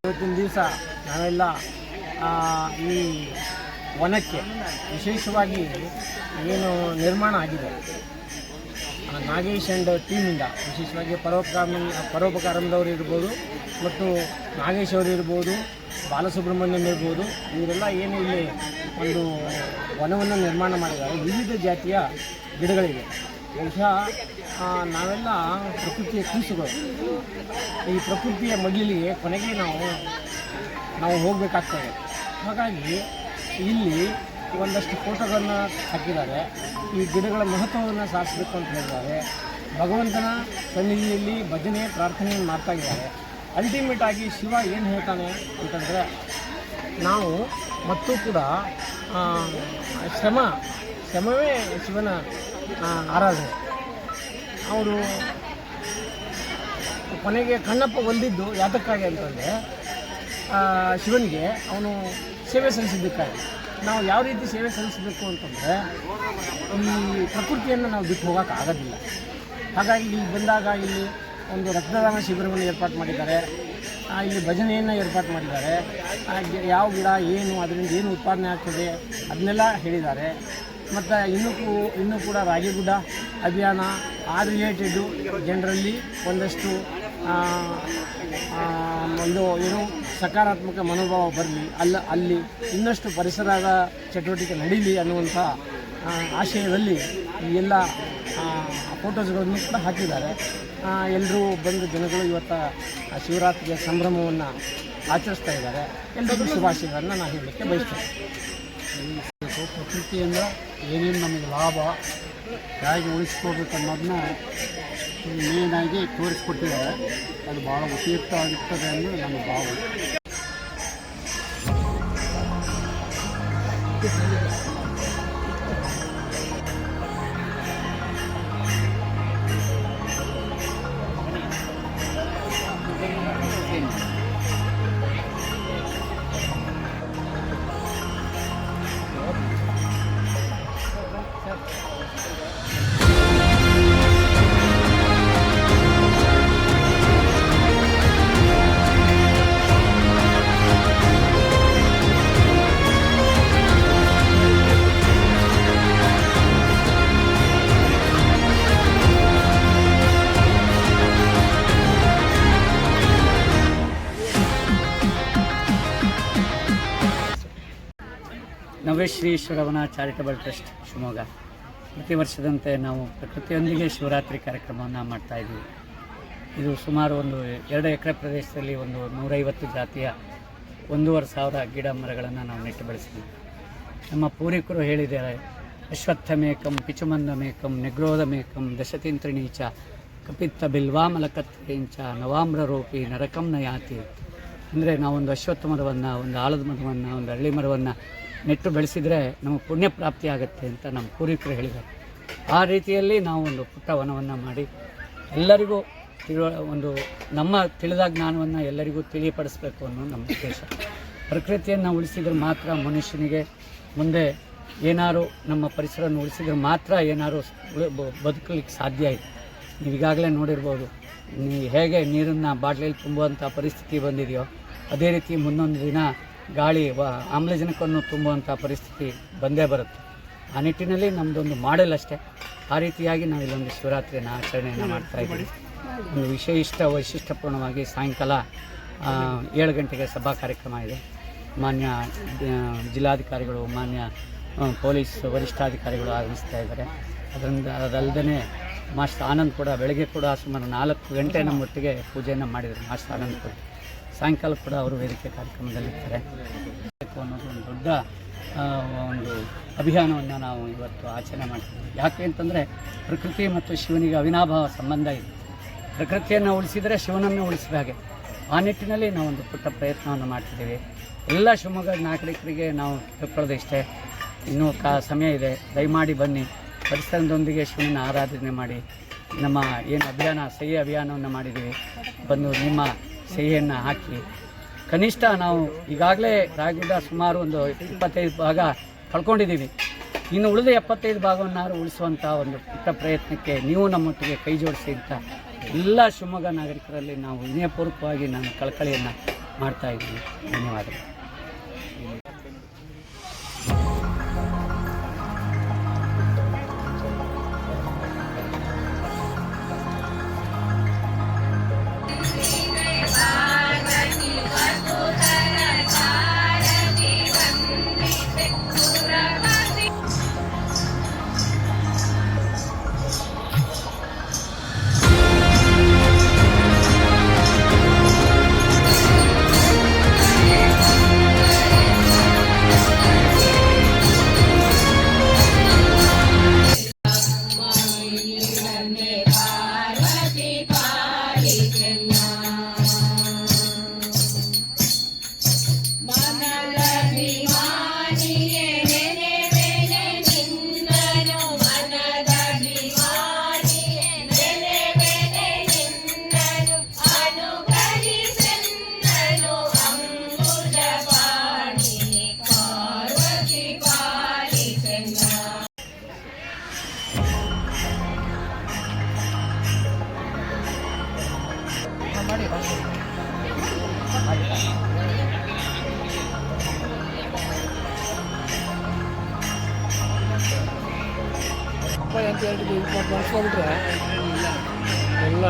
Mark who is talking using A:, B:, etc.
A: ಇವತ್ತಿನ ದಿವಸ ನಾವೆಲ್ಲ ಈ ವನಕ್ಕೆ ವಿಶೇಷವಾಗಿ ಏನು ನಿರ್ಮಾಣ ಆಗಿದೆ ನಾಗೇಶ್ ಆ್ಯಂಡ್ ಟೀಮಿಂದ, ವಿಶೇಷವಾಗಿ ಪರೋಪಕಾರದವರು ಇರ್ಬೋದು ಮತ್ತು ನಾಗೇಶ್ ಅವರು ಇರ್ಬೋದು, ಬಾಲಸುಬ್ರಹ್ಮಣ್ಯಂ ಇರ್ಬೋದು, ಇವರೆಲ್ಲ ಏನು ಇಲ್ಲಿ ಒಂದು ವನವನ್ನು ನಿರ್ಮಾಣ ಮಾಡಿದ್ದಾರೆ. ವಿವಿಧ ಜಾತಿಯ ಗಿಡಗಳಿವೆ. ಬಹುಶಃ ನಾವೆಲ್ಲ ಪ್ರಕೃತಿಯ ಕೂಸುಗಳು. ಈ ಪ್ರಕೃತಿಯ ಮಡಿಲಿಗೆ ಕೊನೆಗೆ ನಾವು ಹೋಗಬೇಕಾಗ್ತದೆ. ಹಾಗಾಗಿ ಇಲ್ಲಿ ಒಂದಷ್ಟು ಫೋಟೋಗಳನ್ನು ಹಾಕಿದ್ದಾರೆ. ಈ ಗಿಡಗಳ ಮಹತ್ವವನ್ನು ಸಾರಿಸಬೇಕು ಅಂತ ಹೇಳಿದ್ದಾರೆ. ಭಗವಂತನ ಸನ್ನಿಧಿಯಲ್ಲಿ ಭಜನೆ ಪ್ರಾರ್ಥನೆಯನ್ನು ಮಾಡ್ತಾ ಇದ್ದಾರೆ. ಅಲ್ಟಿಮೇಟ್ ಆಗಿ ಶಿವ ಏನು ಹೇಳ್ತಾನೆ ಅಂತಂದರೆ, ನಾವು ಮತ್ತೂ ಕೂಡ ಶ್ರಮವೇ ಶಿವನ ಆರಾಧನೆ. ಅವರು ಕೊನೆಗೆ ಕಣ್ಣಪ್ಪ ಒಲ್ದಿದ್ದು ಯಾತಕ್ಕಾಗಿ ಅಂತಂದರೆ ಶಿವನಿಗೆ ಅವನು ಸೇವೆ ಸಲ್ಲಿಸಿದ್ದಕ್ಕಾಗಿ. ನಾವು ಯಾವ ರೀತಿ ಸೇವೆ ಸಲ್ಲಿಸಬೇಕು ಅಂತಂದರೆ, ಈ ಪ್ರಕೃತಿಯನ್ನು ನಾವು ಬಿಟ್ಟು ಹೋಗೋಕೆ ಆಗೋದಿಲ್ಲ. ಹಾಗಾಗಿ ಇಲ್ಲಿ ಬಂದಾಗ ಇಲ್ಲಿ ಒಂದು ರಕ್ತದಾನ ಶಿಬಿರವನ್ನು ಏರ್ಪಾಡು ಮಾಡಿದ್ದಾರೆ. ಇಲ್ಲಿ ಭಜನೆಯನ್ನು ಏರ್ಪಾಡು ಮಾಡಿದ್ದಾರೆ. ಯಾವ ಗಿಡ ಏನು, ಅದರಿಂದ ಏನು ಉತ್ಪಾದನೆ ಆಗ್ತದೆ ಅದನ್ನೆಲ್ಲ ಹೇಳಿದ್ದಾರೆ. ಮತ್ತು ಇನ್ನೂ ಕೂಡ ರಾಗಿಗುಡ್ಡ ಅಭಿಯಾನ ಆ ರಿಲೇಟೆಡು ಜನರಲ್ಲಿ ಒಂದಷ್ಟು ಒಂದು ಏನು ಸಕಾರಾತ್ಮಕ ಮನೋಭಾವ ಬರಲಿ, ಅಲ್ಲಿ ಇನ್ನಷ್ಟು ಪರಿಸರದ ಚಟುವಟಿಕೆ ನಡೀಲಿ ಅನ್ನುವಂಥ ಆಶಯದಲ್ಲಿ ಈ ಎಲ್ಲ ಫೋಟೋಸ್ಗಳನ್ನು ಕೂಡ ಹಾಕಿದ್ದಾರೆ. ಎಲ್ಲರೂ ಬಂದು ಜನಗಳು ಇವತ್ತು ಶಿವರಾತ್ರಿಯ ಸಂಭ್ರಮವನ್ನು ಆಚರಿಸ್ತಾ ಇದ್ದಾರೆ. ಎಲ್ಲರಿಗೂ ಶುಭಾಶಯಗಳನ್ನು ನಾನು ಹೇಳಲಿಕ್ಕೆ ಬಯಸ್ತೇನೆ. ಪ್ರಕೃತಿಯಿಂದ ಏನೇನು ನಮಗೆ ಲಾಭ ಹೇಗೆ ಉಳಿಸ್ಕೋಬೇಕು ಅನ್ನೋದನ್ನ ಮೇನಾಗಿ ತೋರಿಸ್ಕೊಟ್ಟಿದ್ದಾರೆ. ಅದು ಭಾಳ ಉಪಯುಕ್ತವಾಗಿರ್ತದೆ ಅನ್ನೋದು ನನ್ನ ಭಾವನೆ.
B: ನವ್ಯಶ್ರೀ ಈಶ್ವರವನ ಚಾರಿಟಬಲ್ ಟ್ರಸ್ಟ್ ಶಿವಮೊಗ್ಗ ಪ್ರತಿ ವರ್ಷದಂತೆ ನಾವು ಪ್ರಕೃತಿಯೊಂದಿಗೆ ಶಿವರಾತ್ರಿ ಕಾರ್ಯಕ್ರಮವನ್ನು ಮಾಡ್ತಾಯಿದ್ದೀವಿ. ಇದು ಸುಮಾರು 2 ಎಕರೆ ಪ್ರದೇಶದಲ್ಲಿ 150 ಜಾತಿಯ 1,500 ಗಿಡ ಮರಗಳನ್ನು ನಾವು ನೆಟ್ಟು ಬೆಳೆಸಿದ್ದೀವಿ. ನಮ್ಮ ಪೂರ್ವಿಕರು ಹೇಳಿದ್ದಾರೆ, ಅಶ್ವತ್ಥಮೇಕಂ ಪಿಚುಮಂದಮೇಕಂ ನಿಗ್ರೋಧಮೇಕಂ ದಶತಿಂತ್ರಿಣೀಚ ಕಪಿತ್ತ ಬಿಲ್ವಾಮಲಕತ್ರೇಂಚ ನವಾಮ್ರರೂಪಿ ನರಕಂ ನಯಾತಿ. ಅಂದರೆ ನಾವೊಂದು ಅಶ್ವತ್ಥ ಮರವನ್ನು, ಒಂದು ಆಲದ ಮರವನ್ನು, ಒಂದು ಹಳ್ಳಿ ಮರವನ್ನು ನೆಟ್ಟು ಬೆಳೆಸಿದರೆ ನಮಗೆ ಪುಣ್ಯ ಪ್ರಾಪ್ತಿ ಆಗುತ್ತೆ ಅಂತ ನಮ್ಮ ಪೂರ್ವಿಕರು ಹೇಳಿದ್ದಾರೆ. ಆ ರೀತಿಯಲ್ಲಿ ನಾವು ಒಂದು ಪುಟ್ಟ ವನವನ್ನು ಮಾಡಿ ಎಲ್ಲರಿಗೂ ನಮ್ಮ ತಿಳಿದ ಜ್ಞಾನವನ್ನು ಎಲ್ಲರಿಗೂ ತಿಳಿಯಪಡಿಸಬೇಕು ಅನ್ನೋ ನಮ್ಮ ಉದ್ದೇಶ. ಪ್ರಕೃತಿಯನ್ನು ಉಳಿಸಿದ್ರೆ ಮಾತ್ರ ಮನುಷ್ಯನಿಗೆ ಮುಂದೆ ಏನಾರು, ನಮ್ಮ ಪರಿಸರವನ್ನು ಉಳಿಸಿದ್ರೆ ಮಾತ್ರ ಏನಾರು ಬದುಕಲಿಕ್ಕೆ ಸಾಧ್ಯ ಇದೆ. ನೀವು ಈಗಾಗಲೇ ನೋಡಿರ್ಬೋದು, ಹೇಗೆ ನೀರನ್ನು ಬಾಟ್ಲಲ್ಲಿ ತುಂಬುವಂಥ ಪರಿಸ್ಥಿತಿ ಬಂದಿದೆಯೋ ಅದೇ ರೀತಿ ಮುಂದೊಂದು ದಿನ ಗಾಳಿ ಆಮ್ಲಜನಕವನ್ನು ತುಂಬುವಂಥ ಪರಿಸ್ಥಿತಿ ಬಂದೇ ಬರುತ್ತೆ. ಆ ನಿಟ್ಟಿನಲ್ಲಿ ನಮ್ಮದೊಂದು ಮಾಡೆಲ್ ಅಷ್ಟೇ. ಆ ರೀತಿಯಾಗಿ ನಾವು ಇಲ್ಲೊಂದು ಶಿವರಾತ್ರಿಯನ್ನು ಆಚರಣೆಯನ್ನು ಮಾಡ್ತಾಯಿದ್ದೀವಿ. ಒಂದು ವೈಶಿಷ್ಟ್ಯಪೂರ್ಣವಾಗಿ ಸಾಯಂಕಾಲ 7 ಗಂಟೆಗೆ ಸಭಾ ಕಾರ್ಯಕ್ರಮ ಇದೆ. ಮಾನ್ಯ ಜಿಲ್ಲಾಧಿಕಾರಿಗಳು, ಮಾನ್ಯ ಪೊಲೀಸ್ ವರಿಷ್ಠಾಧಿಕಾರಿಗಳು ಆಗಮಿಸ್ತಾ ಇದ್ದಾರೆ. ಅದಲ್ಲದೆ ಮಾಸ್ಟರ್ ಆನಂದ್ ಕೂಡ ಬೆಳಗ್ಗೆ ಕೂಡ ಸುಮಾರು 4 ಗಂಟೆ ನಮ್ಮೊಟ್ಟಿಗೆ ಪೂಜೆಯನ್ನು ಮಾಡಿದರು. ಮಾಸ್ಟರ್ ಆನಂದ್ ಕೂಡ ಸಾಯಂಕಾಲ ಕೂಡ ಅವರು ವೇದಿಕೆ ಕಾರ್ಯಕ್ರಮದಲ್ಲಿರ್ತಾರೆ. ಅನ್ನೋದು ಒಂದು ದೊಡ್ಡ ಒಂದು ಅಭಿಯಾನವನ್ನು ನಾವು ಇವತ್ತು ಆಚರಣೆ ಮಾಡ್ತೀವಿ. ಯಾಕೆ ಅಂತಂದರೆ ಪ್ರಕೃತಿ ಮತ್ತು ಶಿವನಿಗೆ ಅವಿನಾಭಾವ ಸಂಬಂಧ ಇದೆ. ಪ್ರಕೃತಿಯನ್ನು ಉಳಿಸಿದರೆ ಶಿವನನ್ನು ಉಳಿಸಿದ ಹಾಗೆ. ಆ ನಿಟ್ಟಿನಲ್ಲಿ ನಾವೊಂದು ಪುಟ್ಟ ಪ್ರಯತ್ನವನ್ನು ಮಾಡ್ತಿದ್ದೀವಿ. ಎಲ್ಲ ಶಿವಮೊಗ್ಗದ ನಾಗರಿಕರಿಗೆ ನಾವು ತಿಳ್ಕೊಳ್ಳೋದು ಇಷ್ಟೇ, ಇನ್ನೂ ಸಮಯ ಇದೆ. ದಯಮಾಡಿ ಬನ್ನಿ, ಪರಿಸರದೊಂದಿಗೆ ಶಿವನ ಆರಾಧನೆ ಮಾಡಿ. ನಮ್ಮ ಏನು ಸಹಿ ಅಭಿಯಾನವನ್ನು ಮಾಡಿದ್ದೀವಿ, ಬಂದು ನಿಮ್ಮ ಸಹಿಯನ್ನು ಹಾಕಿ. ಕನಿಷ್ಠ ನಾವು ಈಗಾಗಲೇ ರಾಜ್ಯದ ಸುಮಾರು ಒಂದು 25 ಭಾಗ ಕಳ್ಕೊಂಡಿದ್ದೀವಿ. ಇನ್ನು ಉಳಿದ 75 ಭಾಗವನ್ನಾರು ಉಳಿಸುವಂಥ ಒಂದು ಪುಟ್ಟ ಪ್ರಯತ್ನಕ್ಕೆ ನೀವು ನಮ್ಮೊಟ್ಟಿಗೆ ಕೈ ಜೋಡಿಸಿ ಅಂತ ಎಲ್ಲ ಶಿವಮೊಗ್ಗ ನಾಗರಿಕರಲ್ಲಿ ನಾವು ವಿನಯಪೂರ್ವಕವಾಗಿ ನಾನು ಕಳಕಳಿಯನ್ನು ಮಾಡ್ತಾಯಿದ್ದೀನಿ. ಧನ್ಯವಾದಗಳು.
A: ಅಂತ ಹೇಳಿದ್ರೆ ಬಳಸ್ಕೊಂಡ್ಬಿಟ್ರೆ ಎಲ್ಲ